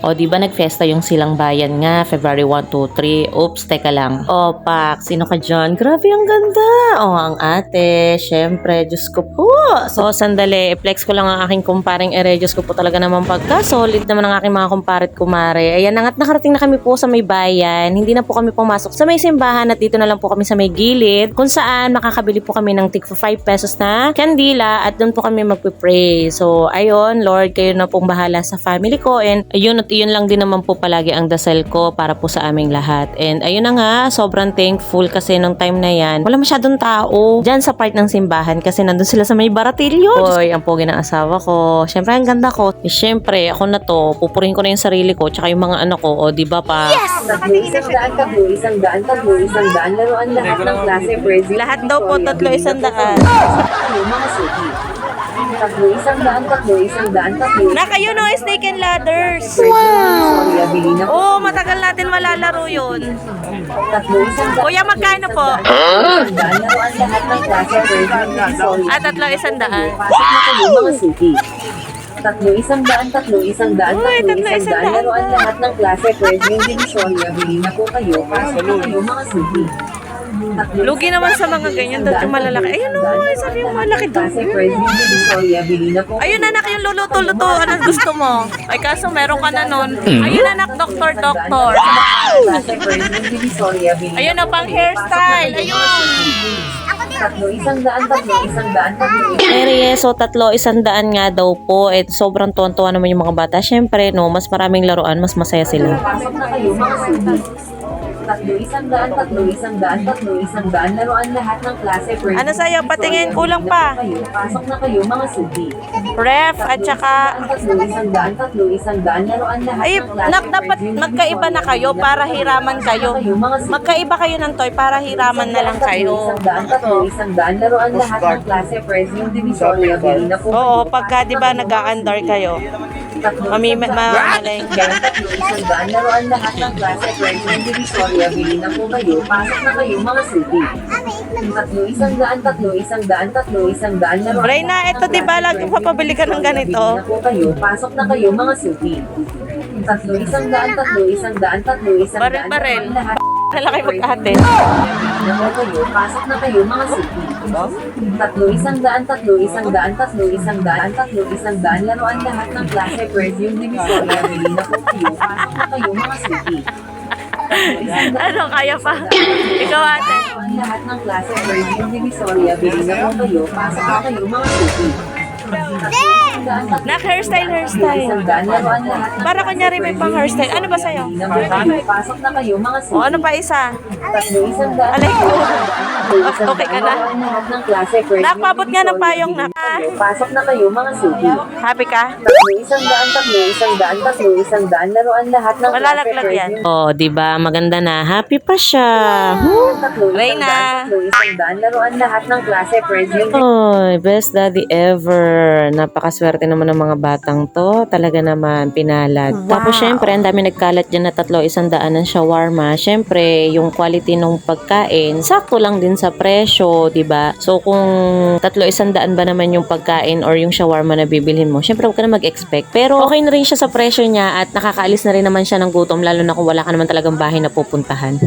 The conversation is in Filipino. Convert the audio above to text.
O, di ba nagfesta yung Silang Bayan nga, February 1, 2, 3. Oops, teka lang. O, Pak, sino ka dyan? Grabe, ang ganda. O, ang ate, syempre, Diyos ko po. So, sandali, i-flex ko lang ang aking kumparing ere. Diyos ko po talaga naman pagka. Solid naman ang aking mga kumparet kumare. Ayan, nangat nakarating na kami po sa may bayan. Hindi na po kami pumasok sa may simbahan at dito na lang po kami sa may gilid kung saan makakabili po kami ng tig for 5 pesos na kandila at doon po kami magpe-pray. So, ayun, Lord, kayo na pong bahala sa family ko and ayun at iyon lang din naman po palagi ang dasal ko para po sa aming lahat. And ayun na nga, sobrang thankful kasi nung time na yan, wala masyadong tao dyan sa part ng simbahan kasi nandun sila sa may baratilyo. Hoy, ang pogi ng asawa ko. Syempre, ang ganda ko. Eh, syempre, ako na to, pupurihin ko na yung sarili ko tsaka yung mga anak ko. O, di ba pa? Yes! Isang daan, laruan lahat ng klase, present. Lahat daw po, 3, 100. Mga suki. Isang daan, Na kayo no, snake and ladders. Wow! Oh, matagal natin malalaro yun. Kuya, magkano po? Isang daan, laruan lahat ng klase, present. 3, 100. Pasok na kayo, mga suki. Isang daan, Uy, 3, 100. laruan lahat ng klase, present. Divisoria, bili na po kayo. Pasok na kayo, mga suki. Lugi naman sa mga ganyan, dahil yung malalaki. Ayun o, sabi yung malaki to. Ayun anak, yung luluto-luto. Anong gusto mo? Ay kaso meron ka na nun. Ayun anak, doktor. Ayun na, pang hairstyle. Ayun. Isang daan. Pero so 3, 100 nga daw po. Eh, sobrang tuwan-tuwa naman yung mga bata. Syempre, no, mas maraming laruan, mas masaya sila. Pasok na kayo, mga suki. Isang daan, laruan lahat ng klase. Ano sa'yo? Patingin, kulang pa. Pasok na kayo, mga suki. Ref, at saka... Isang daan, laruan lahat Ay, ng klase. dapat magkaiba na kayo para hiraman kayo. Magkaiba kayo ng toy para hiraman na lang kayo. Isang daan, laruan lahat ng klase. Present Divisoria, bili na po. Oo, pagka di ba nag-a-under kayo, mamalengke. Isang daan, laruan lahat ng klase. Present Divisoria, bili na po kayo. Pasok na kayo, mga suki. Isang daan, laruan. Reyna, ito di ba lagi papabili ka ng ganito? Bili na po kayo. Pasok na kayo, mga suki. Isang daan, Baril. lahat. Nalaki mag-ate. Pasok na kayo, mga suki. Isang daan, laruan lahat ng klase, present Divisoria, bili na po kayo. Pasok na kayo, mga suki. Ano, kaya pa? Ikaw ate. Laruan lahat ng klase, present Divisoria, bili na po kayo. Pasok na kayo, mga suki. Hairstyle. Isang daan, laruan lahat ng Para kunyari may pang hairstyle. Ano ba sa'yo? bili na po kayo. Pasok na kayo, mga suki. O ano pa isa? Isang daan, Alay ko. Okay ka na? laruan lahat ng klase, present Nakpabot nga ng payong na. Pasok na kayo, mga suki. Happy ka? Isang daan, laruan lahat ng Malalaglag yan. Oh, di ba? Maganda na. Happy pa siya. Reyna. Isang daan, laruan lahat ng klase, present. Oy, best daddy ever. Napakaswerte naman ng mga batang to. Talaga naman, pinalad. Tapos syempre, ang dami nagkalat dyan na 3, 100 ng shawarma. Syempre, yung quality ng pagkain, sakto lang din sa presyo, di ba? So, kung 3, 100 ba naman yung pagkain or yung shawarma na bibilhin mo, syempre, huwag ka na mag-expect. Pero, okay na rin siya sa presyo niya at nakakaalis na rin naman siya ng gutom, lalo na kung wala ka naman talagang bahay na pupuntahan.